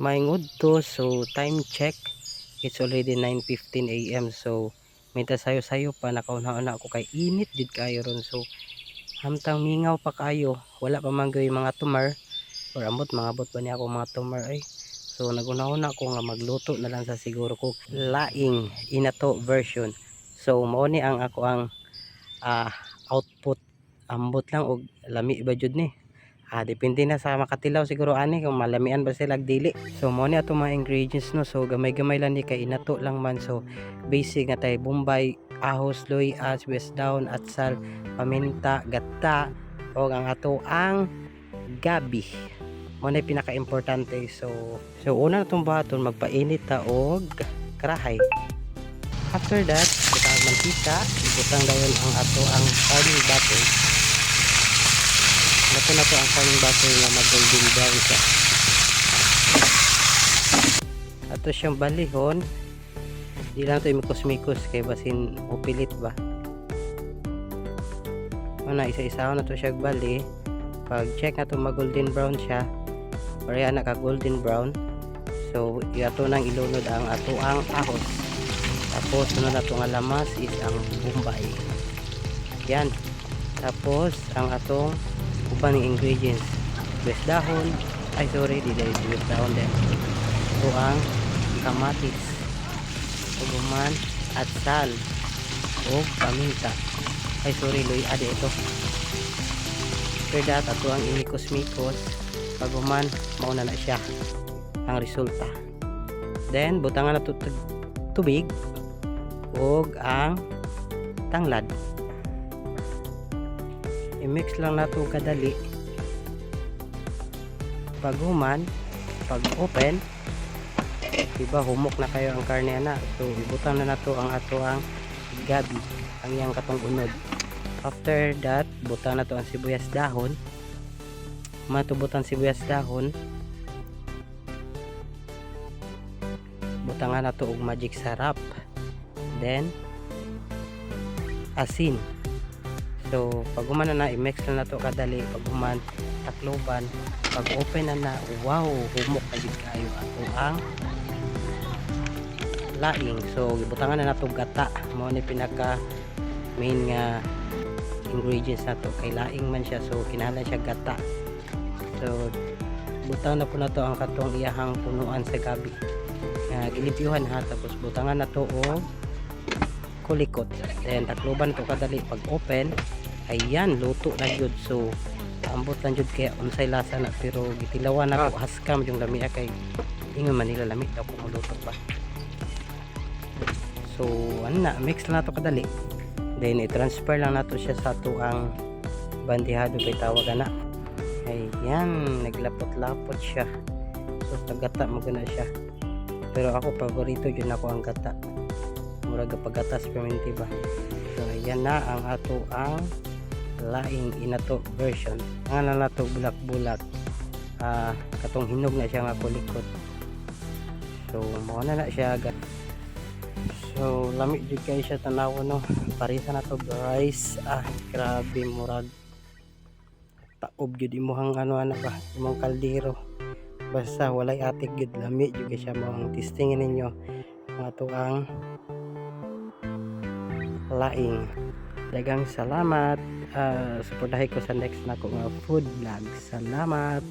Maingod to, so time check, it's already 9:15 AM. So minta sayo-sayo pa, nakauna-una ako kay init jud kayo ron. So hamtang mingaw pa kayo, wala pa man gyud mga tumar or ambot mga bot ba niya ako mga tumar ay. So naguna-una ko nga magluto na lang sa siguro ko laing inato version. So mao ni ang ako ang output, ambot lang og lami ba jud ni. Depende na sa makatilaw siguro ani kung malamian ba sila dili. So mo ni ato mga ingredients no. So gamay-gamay lang ni kay inato lang man. So basic nga tay bombay, ahos, loy-a, sibuyas daon, atsal, paminta, gata o ang ato ang gabi. Mo na pinaka-importante. So una natong baton magpainit ta og karahay. After that, butang mantika, butang dayon ang ato ang carne butter. Nato na to ang carne butter nga mag-golden brown siya. Ato siyang balihon. Di lang ito imikos-mikos kay basin upilit ba. Una, isa-isa na to siya bali. Pag check na to mag-golden brown siya. Pareha na ka-golden brown. So, iato nang ilunod ang ato ang ahos. Tapos, sunod na to nga lamas is ang bombay. Yan. Tapos, ang atong uban ng ingredients, sibuyas dahon, ay sorry, di dahil sibuyas dahon din. Ito ang kamatis, uguman, at sal, o paminta. Ay sorry, loy-a di ito. After that, ito ang inikos-mikos, paguman, mauna na siya ang resulta. Then, butangan na ito tubig, o ang tanglad. I-mix lang nato kadali. Pag human, pag open, diba humok na kayo ang karne na. So ibutan na nato ang ato ang gabi, ang yang katong unod. After that, butan na to ang sibuyas dahon. Matubutan sibuyas dahon. Butangan na to og magic sarap. Then asin. So pag human na i-mix na nato kadali. Pag human, takloban. Pag open na wow, humok na gid kayo ato ang laing. So gibutangan na nato gata. Mao ni pinaka main nga ingredients nato kay laing man siya. So kinahanglan siya gata. So butang na po nato ang katong iyahang punuan sa gabi. Gilipiuhan ha. Tapos butangan nato o kulikot. Then takloban to kadali. Pag open, ayan, luto na jud. So ambot lang jud kaya unsay lasa na, pero gitilawan na ko haskam yung lami kay ingon man nila lami daw kung luto pa. So ano na, mix lang nato kadali. Then i-transfer lang nato siya sa tuang bandihado kay tawag na. Ayan, naglapot-lapot siya. So tagata mo gana siya. Pero ako paborito jud nako ang gata. Murag pagatas permanente ba. So ayan na ang ato ang laing inato version. Nga na nato bulak-bulak. Katong hinog na siya nga kulikot. So mao na siya. So lami jud kay siya tanaw no. Parisa na to rice. Grabe murag taob jud imuhang ano ba, imong kaldero. Basta walay atik jud, lami jud siya. Mo ang testingin ninyo ang ato ang laing. Daghang salamat. Suportahin ko sa next na ko nga food vlog. Salamat.